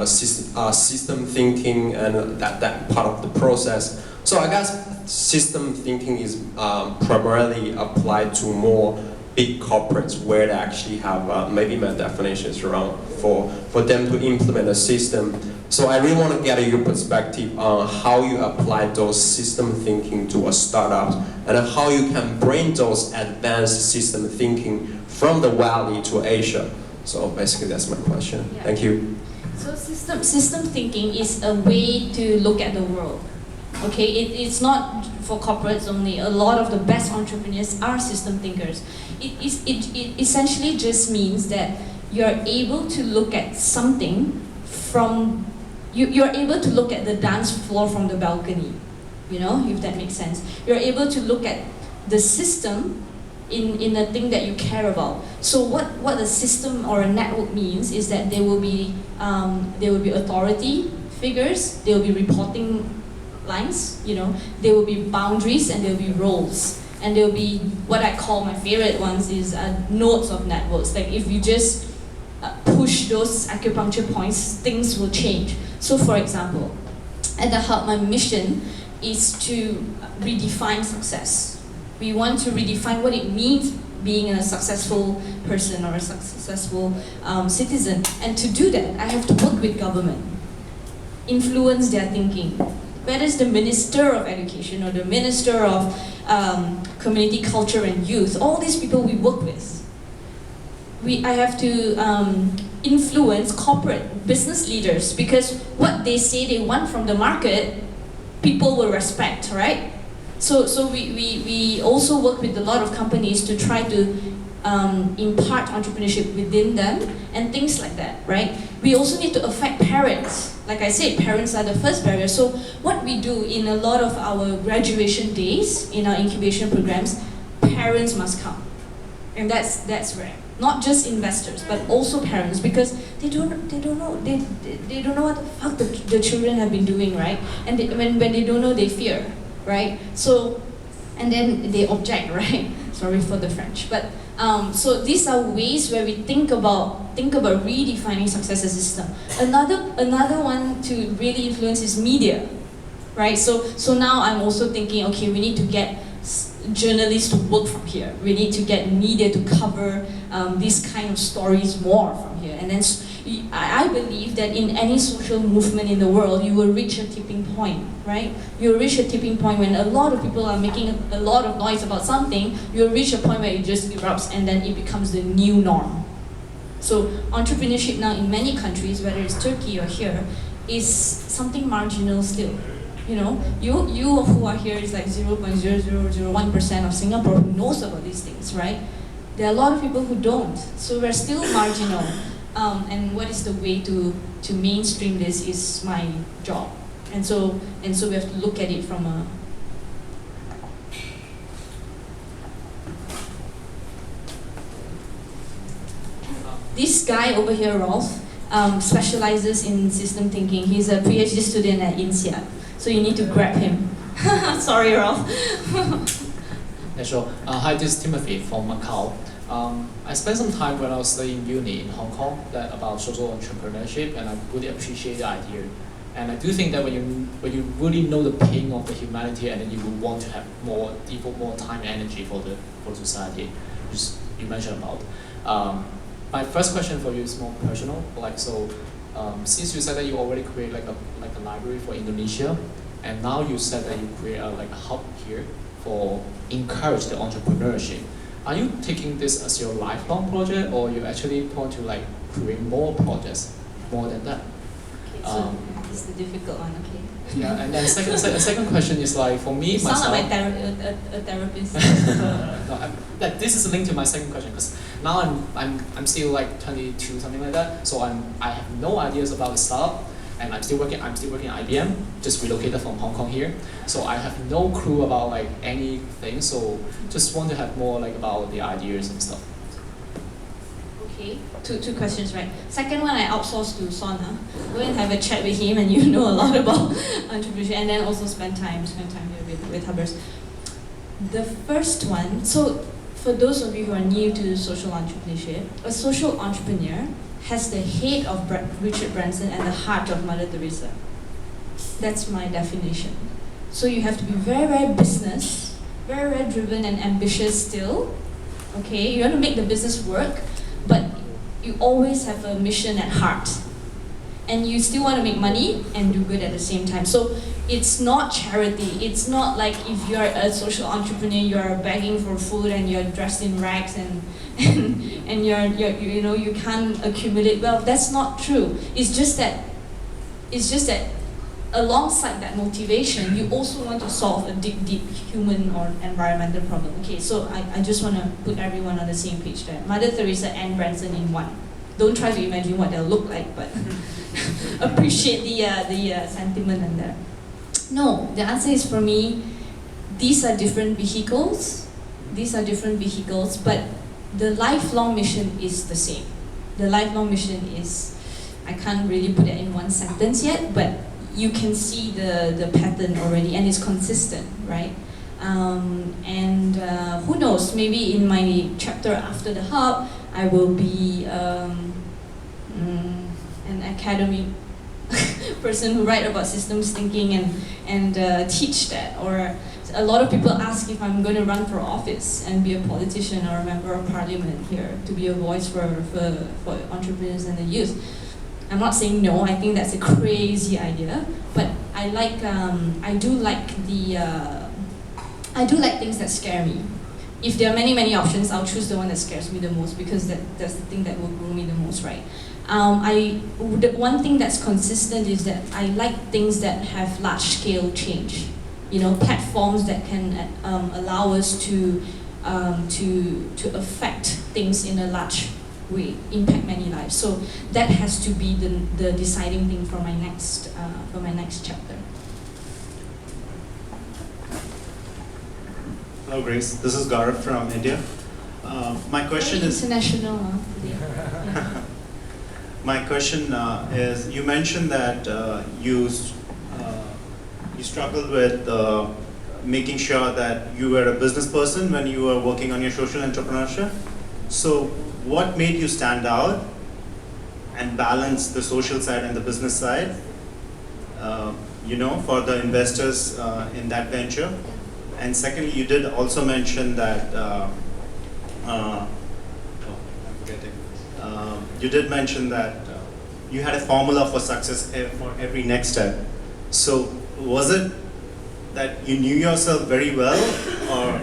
system thinking and that part of the process. So I guess system thinking is primarily applied to more big corporates where they actually have maybe my definitions around for them to implement a system. So I really want to get your perspective on how you apply those system thinking to a startup and how you can bring those advanced system thinking from the Valley to Asia. So basically that's my question. Yeah. Thank you. So system thinking is a way to look at the world. Okay, it's not for corporates only. A lot of the best entrepreneurs are system thinkers. It essentially just means that you're able to look at something from, you're able to look at the dance floor from the balcony, you know, if that makes sense. You're able to look at the system in a thing that you care about. So what a system or a network means is that there will be authority figures, there will be reporting lines, you know, there will be boundaries and there will be roles. And there will be what I call my favorite ones is nodes of networks. Like if you just push those acupuncture points, things will change. So for example, at the Hub, my mission is to redefine success. We want to redefine what it means being a successful person or a successful citizen. And to do that, I have to work with government, influence their thinking. Whether it's the Minister of Education or the Minister of Community, Culture and Youth, all these people we work with. I have to influence corporate business leaders because what they say they want from the market, people will respect, right? So we also work with a lot of companies to try to impart entrepreneurship within them and things like that, right? We also need to affect parents. Like I said, parents are the first barrier. So what we do in a lot of our graduation days, in our incubation programs, parents must come. And that's rare. Not just investors, but also parents, because they don't know what the fuck the children have been doing, right? And when they don't know, they fear, right? So, and then they object, right? Sorry for the French, but so these are ways where we think about redefining success as a system. Another one to really influence is media, right? So now I'm also thinking, okay, we need to get journalists to work from here. We need to get media to cover these kind of stories more from here. And then, I believe that in any social movement in the world, you will reach a tipping point, right? You'll reach a tipping point when a lot of people are making a lot of noise about something, you'll reach a point where it just erupts and then it becomes the new norm. So entrepreneurship now in many countries, whether it's Turkey or here, is something marginal still. You know, you who are here is like 0.0001% of Singapore who knows about these things, right? There are a lot of people who don't, so we're still marginal. And what is the way to mainstream this is my job. And so we have to look at it from a this guy over here, Rolf, specializes in system thinking. He's a PhD student at INSEAD, so you need to grab him. Sorry, Rolf. Yeah, sure. Hi, this is Timothy from Macau. I spent some time when I was studying uni in Hong Kong about social entrepreneurship, and I really appreciate the idea. And I do think that when you really know the pain of the humanity, and then you would want to have devote more time and energy for the society, which you mentioned about. My first question for you is more personal. Since you said that you already create like a library for Indonesia, and now you said that you create a hub here for encourage the entrepreneurship. Are you taking this as your lifelong project, or you actually want to create more projects more than that? Okay, so it's the difficult one, okay. Yeah, and then second question is for me you myself. sound like a therapist. No, this is linked to my second question, because now I'm still 22, something like that. So I have no ideas about the startup, and I'm still working at IBM, just relocated from Hong Kong here. So I have no clue about anything. So just want to have more about the ideas and stuff. Okay, two questions, right? Second one, I outsourced to Sona. Go and have a chat with him, and you know a lot about entrepreneurship, and then also spend time here with Hubbers. The first one, so for those of you who are new to social entrepreneurship, a social entrepreneur has the head of Richard Branson and the heart of Mother Teresa. That's my definition. So you have to be very, very business, very, very driven and ambitious still. Okay, you want to make the business work, but you always have a mission at heart. And you still want to make money and do good at the same time. So it's not charity. It's not like if you're a social entrepreneur, you're begging for food and you're dressed in rags and you can't accumulate wealth. That's not true. It's just that alongside that motivation, you also want to solve a deep human or environmental problem. Okay, so I just want to put everyone on the same page there. Mother Teresa and Branson in one. Don't try to imagine what they'll look like, but appreciate the sentiment in there. No, the answer is for me, these are different vehicles. But the lifelong mission is the same. The lifelong mission is, I can't really put it in one sentence yet, but you can see the pattern already, and it's consistent, right? Who knows, maybe in my chapter after the hub, I will be an academic person who write about systems thinking and teach that. Or a lot of people ask if I'm going to run for office and be a politician or a member of parliament here to be a voice for entrepreneurs and the youth. I'm not saying no. I think that's a crazy idea, but I do like things that scare me. If there are many options, I'll choose the one that scares me the most, because that's the thing that will grow me the most, right? The one thing that's consistent is that I like things that have large-scale change. You know, platforms that can allow us to affect things in a large way, impact many lives. So that has to be the deciding thing for my next chapter. Hello, Grace. This is Gaurav from India. My question is international. Yeah. My question is: you mentioned that you struggled with making sure that you were a business person when you were working on your social entrepreneurship. So, what made you stand out and balance the social side and the business side? For the investors in that venture. And secondly, you did also mention that you had a formula for success for every next step. So was it that you knew yourself very well, or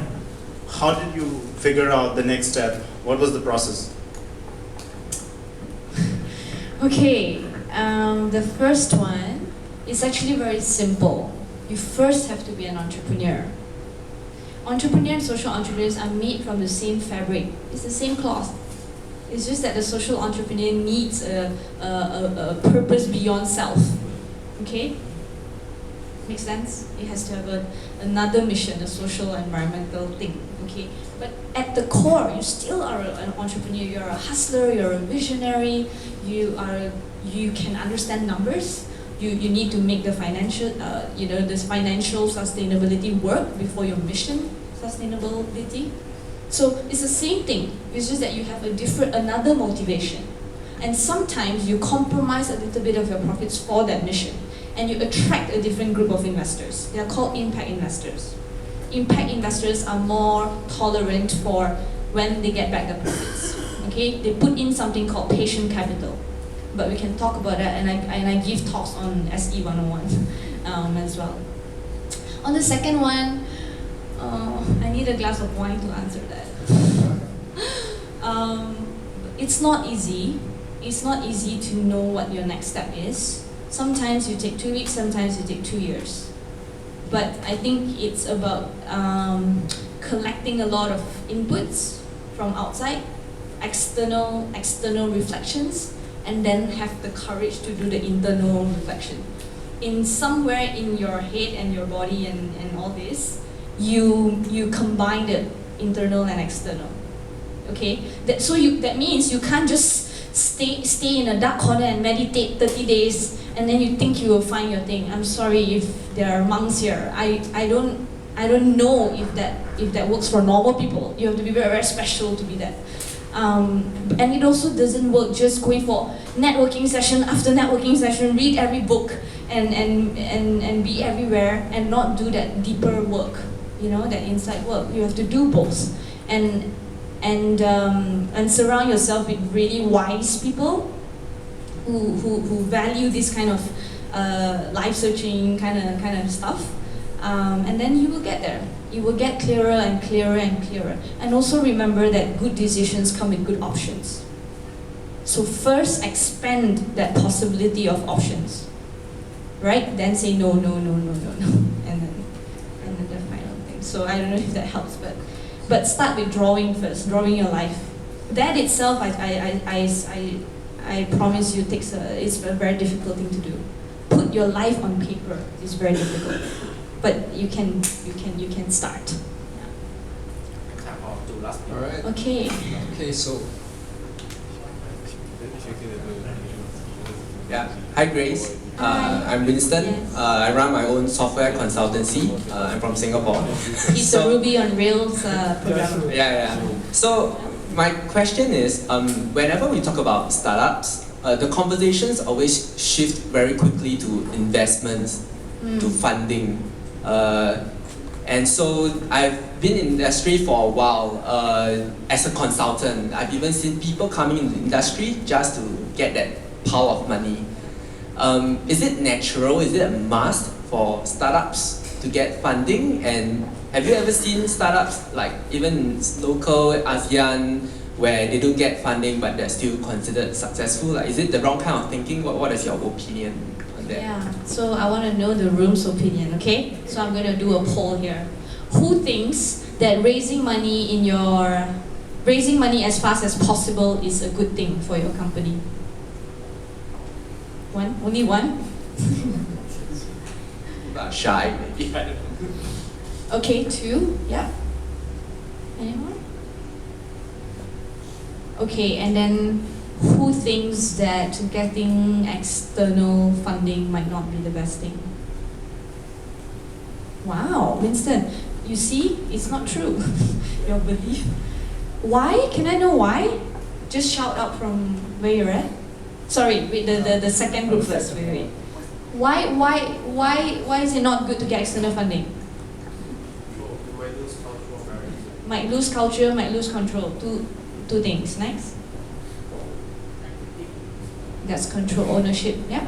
how did you figure out the next step? What was the process? Okay, the first one is actually very simple. You first have to be an entrepreneur. Entrepreneur and social entrepreneurs are made from the same fabric. It's the same cloth. It's just that the social entrepreneur needs a purpose beyond self. Okay? Makes sense? It has to have another mission, a social, environmental thing. Okay? But at the core, you still are an entrepreneur. You're a hustler. You're a visionary. You can understand numbers. You need to make the financial, this financial sustainability work before your mission sustainability. So it's the same thing. It's just that you have another motivation. And sometimes you compromise a little bit of your profits for that mission. And you attract a different group of investors. They are called impact investors. Impact investors are more tolerant for when they get back the profits. Okay? They put in something called patient capital. But we can talk about that, and I give talks on SE 101 as well. On the second one, I need a glass of wine to answer that. It's not easy. It's not easy to know what your next step is. Sometimes you take 2 weeks, sometimes you take 2 years. But I think it's about collecting a lot of inputs from outside, external reflections, and then have the courage to do the internal reflection. In somewhere in your head and your body and all this, you combine the internal and external. Okay? That means you can't just stay in a dark corner and meditate 30 days and then you think you will find your thing. I'm sorry if there are monks here. I don't know if that works for normal people. You have to be very, very special to be that. And it also doesn't work just going for networking session after networking session, read every book and be everywhere and not do that deeper work, that inside work. You have to do both. And surround yourself with really wise people who value this kind of life searching kind of stuff. And then you will get there. You will get clearer and clearer and clearer. And also remember that good decisions come with good options. So first expand that possibility of options, right? Then say no, no, no, no, no, no, and then the final thing. So I don't know if that helps, but start with drawing first, drawing your life. That itself, I promise you, it's a very difficult thing to do. Put your life on paper is very difficult. But you can start. All right. Okay. Okay, so. Yeah. Hi, Grace. I'm Winston. Yes. I run my own software consultancy. I'm from Singapore. He's a Ruby on Rails programmer. Yeah. So my question is, whenever we talk about startups, the conversations always shift very quickly to investments, to funding. And so I've been in the industry for a while as a consultant. I've even seen people coming in the industry just to get that pile of money. Is it natural? Is it a must for startups to get funding? And have you ever seen startups like even local ASEAN where they don't get funding but they're still considered successful? Like, is it the wrong kind of thinking? What is your opinion? Yeah, so I want to know the room's opinion, okay? So I'm going to do a poll here. Who thinks that raising money as fast as possible is a good thing for your company? One? Only one? Shy. Okay, two? Yeah. Anyone? Okay, and then who thinks that getting external funding might not be the best thing? Wow, Winston, you see, it's not true, your belief. Why? Can I know why? Just shout out from where you're at. Sorry, wait, the second group first, wait. Why is it not good to get external funding? Might lose culture, might lose control. Two things. Next. That's control ownership. Yeah.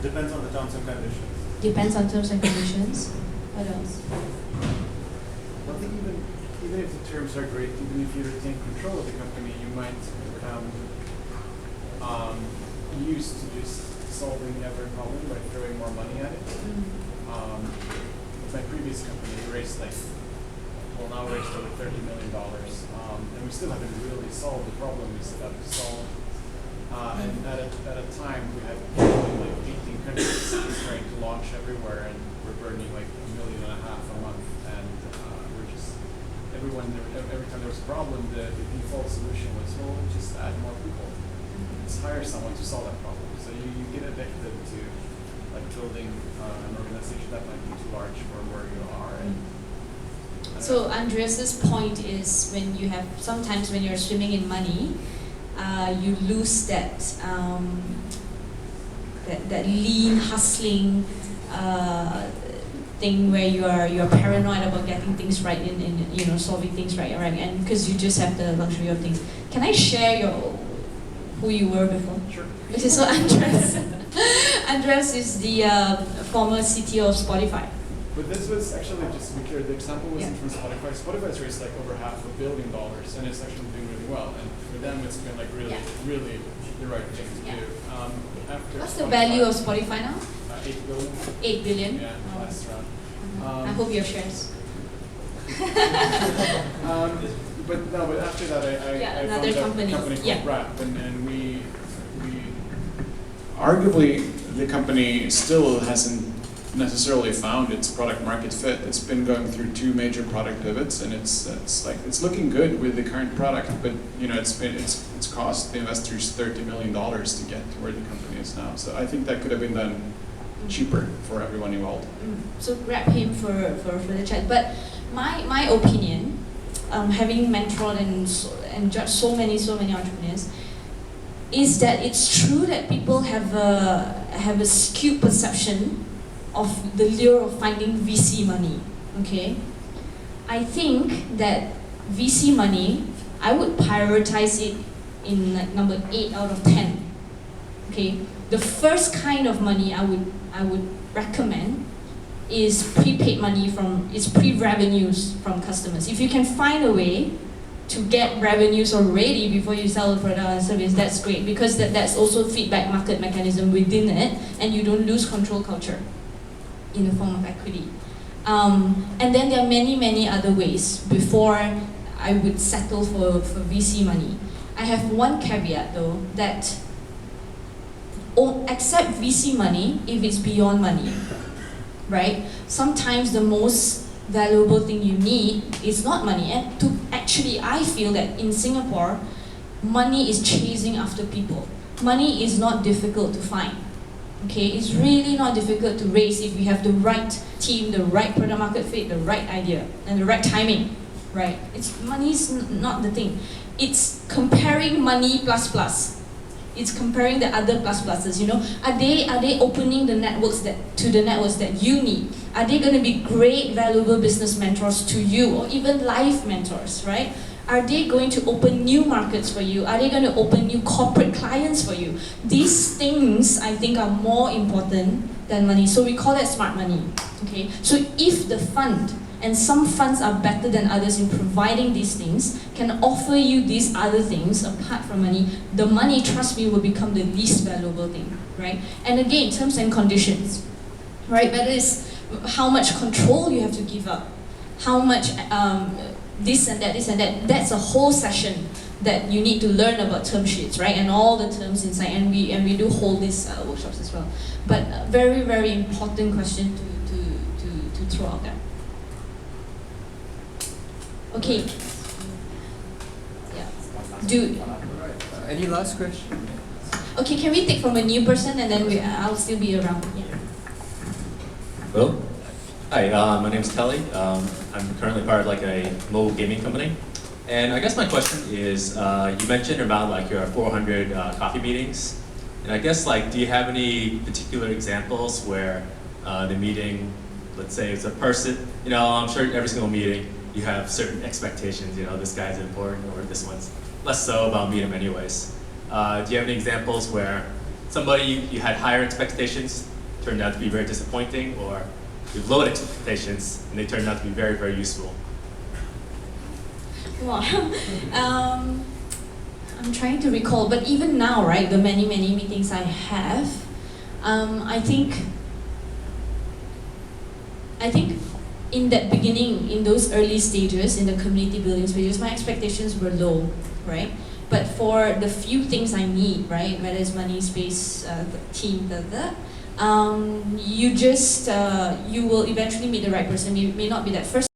Depends on the terms and conditions. Depends on terms and conditions. What else? I think even if the terms are great, even if you retain control of the company, you might become used to just solving every problem by throwing more money at it. My previous company raised now raised over $30 million, and we still haven't really solved the problem we set out to solve. And at a time we had probably 18 countries trying to launch everywhere, and we're burning like $1.5 million a month, and we're just every time there was a problem, the default solution was, well, just add more people. Just hire someone to solve that problem. So you get addicted to like building an organization that might be too large for where you are. And so Andreas's point is sometimes when you're swimming in money, you lose that lean hustling thing where you're paranoid about getting things right and solving things right, and because you just have the luxury of things. Can I share who you were before? Sure. Okay, so Andreas is the former CTO of Spotify. But this was actually, just to be clear, the example wasn't from Spotify. Spotify's raised like over $500 million, and it's actually doing really well. And for them, it's been like really the right thing to do. What's the value of Spotify now? 8 billion. 8 billion? Yeah, last round. I hope you have shares. But after that, I another found a company called Yeah. Wrap, and we arguably the company still hasn't necessarily found its product market fit. It's been going through 2 major product pivots, and it's looking good with the current product, but it's cost the investors $30 million to get to where the company is now. So I think that could have been done cheaper for everyone involved. So grab him for the chat. But my opinion, having mentored and judged so many entrepreneurs, is that it's true that people have a skewed perception of the lure of finding VC money. Okay, I think that VC money, I would prioritize it in like number 8 out of 10. Okay, the first kind of money I would recommend is prepaid money pre-revenues from customers. If you can find a way to get revenues already before you sell the product and service, that's great, because that's also feedback market mechanism within it, and you don't lose control culture in the form of equity. And then there are many other ways before I would settle for VC money. I have one caveat though, that accept VC money if it's beyond money, right? Sometimes the most valuable thing you need is not money. And I feel that in Singapore, money is chasing after people. Money is not difficult to find. Okay, it's really not difficult to raise if you have the right team, the right product market fit, the right idea, and the right timing, right? Money's not the thing. It's comparing money plus. It's comparing the other pluses. Are they opening the networks that you need? Are they going to be great, valuable business mentors to you, or even life mentors, right? Are they going to open new markets for you? Are they going to open new corporate clients for you? These things, I think, are more important than money. So we call that smart money. Okay. So if the fund, and some funds are better than others in providing these things, can offer you these other things apart from money, the money, trust me, will become the least valuable thing, right? And again, terms and conditions, right? That is how much control you have to give up, how much this and that. That's a whole session that you need to learn about term sheets, right? And all the terms inside, and we do hold these workshops as well. But a very important question to throw out there. Okay. Yeah. Any last question? Okay, can we take from a new person, and then I'll still be around. Yeah. Hello. Hi, my name is Kelly. I'm currently part of a mobile gaming company. And I guess my question is, you mentioned about your 400 coffee meetings. And I guess do you have any particular examples where the meeting, let's say it's a person, I'm sure every single meeting you have certain expectations, this guy's important or this one's less so, but I'll meet him anyways. Do you have any examples where somebody you had higher expectations turned out to be very disappointing, or you have low expectations and they turned out to be very, very useful? Wow. I'm trying to recall, but even now, right, the many meetings I have, I think in that beginning, in those early stages, in the community building stages, my expectations were low, right? But for the few things I need, right, whether it's money, space, the team, you will eventually meet the right person. It may not be that first